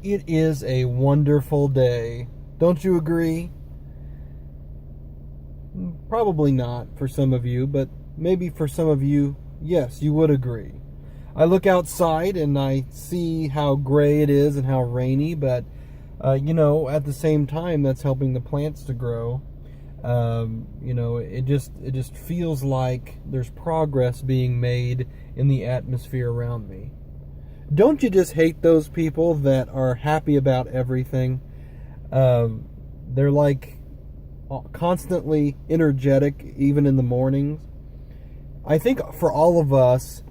It is a wonderful day. Don't you agree? Probably not for some of you, but maybe for some of you, yes, you would agree. I look outside and I see how gray it is and how rainy, but at the same time, that's helping the plants to grow. It just feels like there's progress being made in the atmosphere around me. Don't you just hate those people that are happy about everything? They're like constantly energetic, even in the mornings. I think for all of us,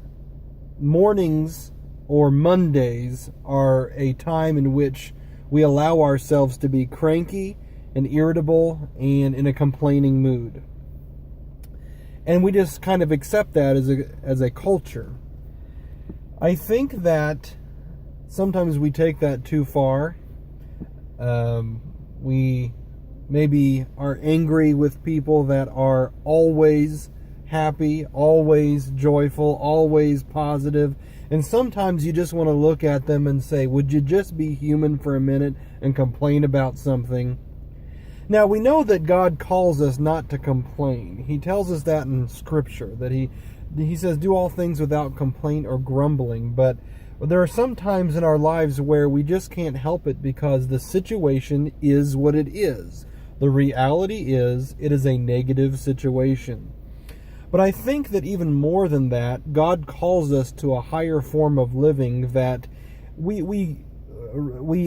mornings or Mondays are a time in which we allow ourselves to be cranky and irritable and in a complaining mood. And we just kind of accept that as a culture. I think that sometimes we take that too far. We maybe are angry with people that are always happy, always joyful, always positive. And sometimes you just want to look at them and say, would you just be human for a minute and complain about something? Now, we know that God calls us not to complain. He tells us that in Scripture, that He says, do all things without complaint or grumbling. But there are some times in our lives where we just can't help it because the situation is what it is. The reality is, it is a negative situation. But I think that even more than that, God calls us to a higher form of living, that we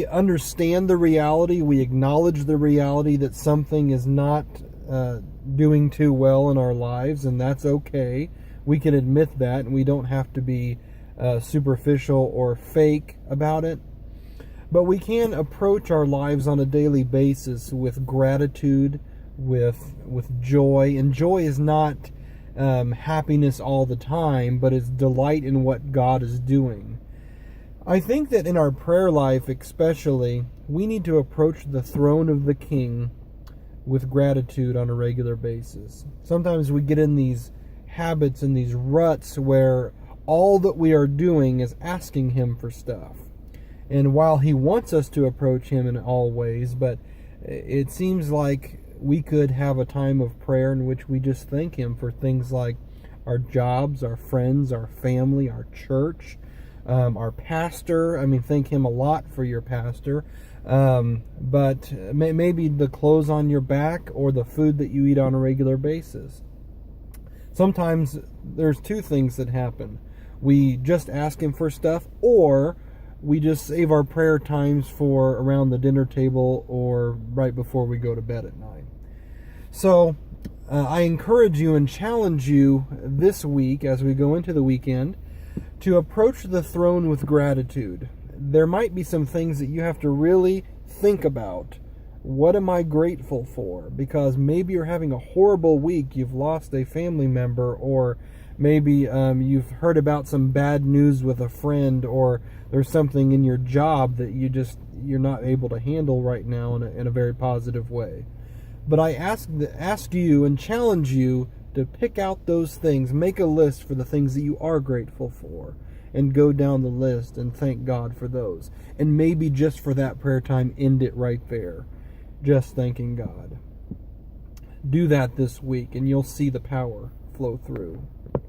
understand the reality, we acknowledge the reality that something is not doing too well in our lives, and that's okay. We can admit that, and we don't have to be superficial or fake about it. But we can approach our lives on a daily basis with gratitude, with joy. And joy is not happiness all the time, but it's delight in what God is doing. I think that in our prayer life especially, we need to approach the throne of the King with gratitude on a regular basis. Sometimes we get in these habits and these ruts where all that we are doing is asking Him for stuff. And while He wants us to approach Him in all ways, but it seems like we could have a time of prayer in which we just thank Him for things like our jobs, our friends, our family, our church, our pastor. I mean, thank Him a lot for your pastor. But maybe the clothes on your back or the food that you eat on a regular basis. Sometimes there's two things that happen. We just ask Him for stuff, or we just save our prayer times for around the dinner table or right before we go to bed at night. So I encourage you and challenge you this week as we go into the weekend to approach the throne with gratitude. There might be some things that you have to really think about. What am I grateful for? Because maybe you're having a horrible week. You've lost a family member, or maybe you've heard about some bad news with a friend, or there's something in your job that you're not able to handle right now in a very positive way. But I ask you and challenge you to pick out those things, make a list for the things that you are grateful for, and go down the list and thank God for those. And maybe just for that prayer time, end it right there. Just thanking God. Do that this week, and you'll see the power flow through.